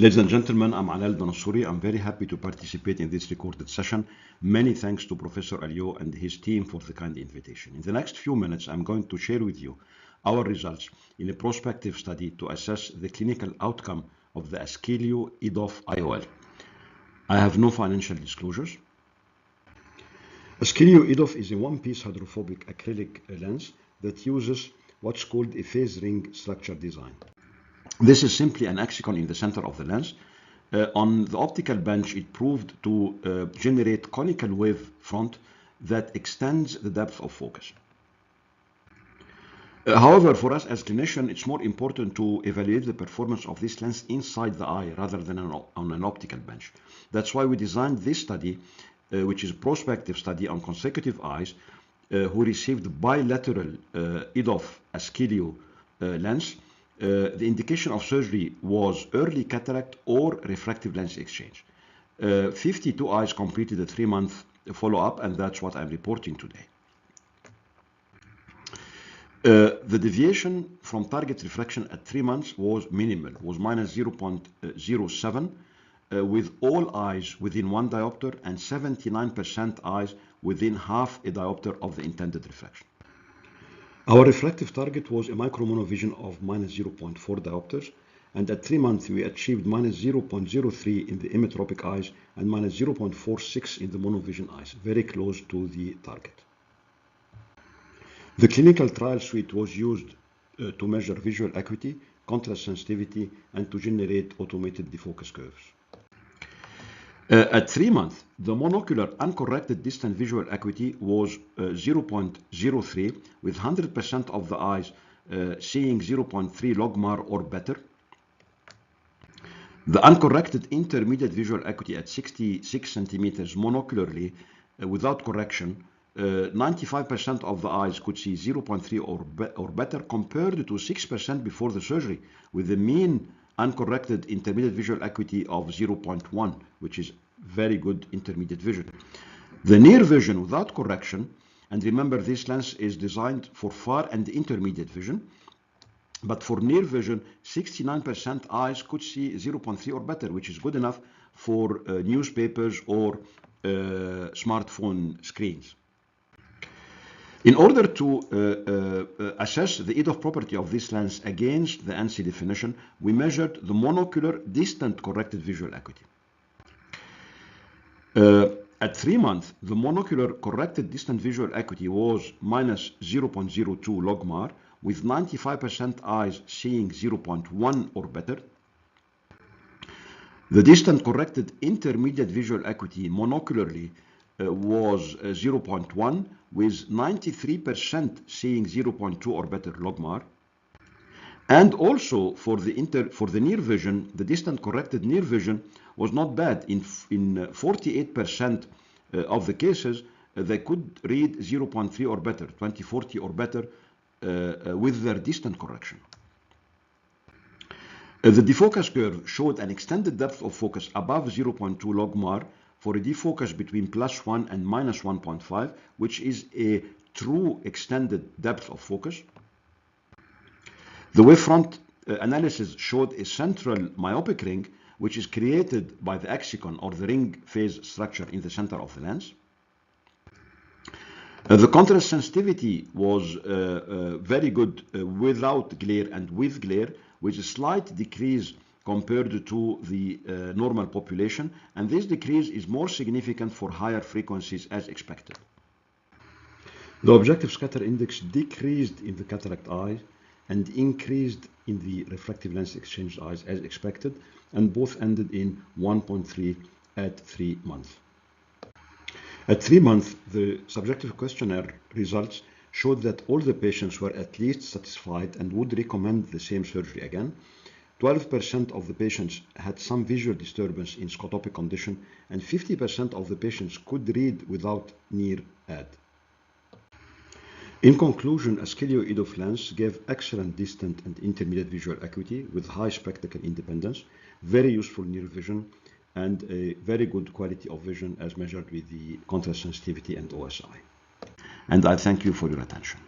Ladies and gentlemen, I'm Alaa Eldanasoury. I'm very happy to participate in this recorded session. Many thanks to Professor Alió and his team for the kind invitation. In the next few minutes, I'm going to share with you our results in a prospective study to assess the clinical outcome of the Asqelio EDOF IOL. I have no financial disclosures. Asqelio EDOF is a one-piece hydrophobic acrylic lens that uses what's called a phase ring structure design. This is simply an hexagon in the center of the lens. On the optical bench, it proved to generate conical wave front that extends the depth of focus. However, for us as clinicians, it's more important to evaluate the performance of this lens inside the eye rather than on an optical bench. That's why we designed this study, which is a prospective study on consecutive eyes who received bilateral EDOF Asqelio lens. The indication of surgery was early cataract or refractive lens exchange. 52 eyes completed a 3-month follow-up, and that's what I'm reporting today. The deviation from target refraction at 3 months was minimal, was minus 0.07, with all eyes within 1 diopter and 79% eyes within half a diopter of the intended refraction. Our refractive target was a micromonovision of minus 0.4 diopters, and at 3 months we achieved minus 0.03 in the emmetropic eyes and minus 0.46 in the monovision eyes, very close to the target. The clinical trial suite was used to measure visual acuity, contrast sensitivity, and to generate automated defocus curves. At 3 months, the monocular uncorrected distant visual acuity was 0.03, with 100% of the eyes seeing 0.3 logmar or better. The uncorrected intermediate visual acuity at 66 centimeters monocularly without correction, 95% of the eyes could see 0.3 or better, compared to 6% before the surgery, with the mean uncorrected intermediate visual acuity of 0.1, which is very good intermediate vision. The near vision without correction, and remember this lens is designed for far and intermediate vision, but for near vision, 69% eyes could see 0.3 or better, which is good enough for newspapers or smartphone screens. In order to assess the EDOF property of this lens against the ANSI definition, we measured the monocular distant corrected visual acuity. At 3 months, the monocular corrected distant visual acuity was minus 0.02 logmar, with 95% eyes seeing 0.1 or better. The distant corrected intermediate visual acuity monocularly was 0.1, with 93% seeing 0.2 or better logmar. And also for the near vision, the distant corrected near vision was not bad. In 48% of the cases, they could read 0.3 or better, 20/40 or better with their distant correction. The defocus curve showed an extended depth of focus above 0.2 logmar for a defocus between +1 and minus 1.5, which is a true extended depth of focus. The wavefront analysis showed a central myopic ring, which is created by the hexagon or the ring phase structure in the center of the lens. The contrast sensitivity was very good without glare and with glare, with a slight decrease compared to the normal population, and this decrease is more significant for higher frequencies as expected. The objective scatter index decreased in the cataract eye and increased in the refractive lens exchange eyes as expected, and both ended in 1.3 at 3 months. At 3 months, the subjective questionnaire results showed that all the patients were at least satisfied and would recommend the same surgery again. 12% of the patients had some visual disturbance in scotopic condition, and 50% of the patients could read without near aid. In conclusion, Asqelio EDOF lens gave excellent distant and intermediate visual acuity with high spectacle independence, very useful near vision, and a very good quality of vision as measured with the contrast sensitivity and OSI. And I thank you for your attention.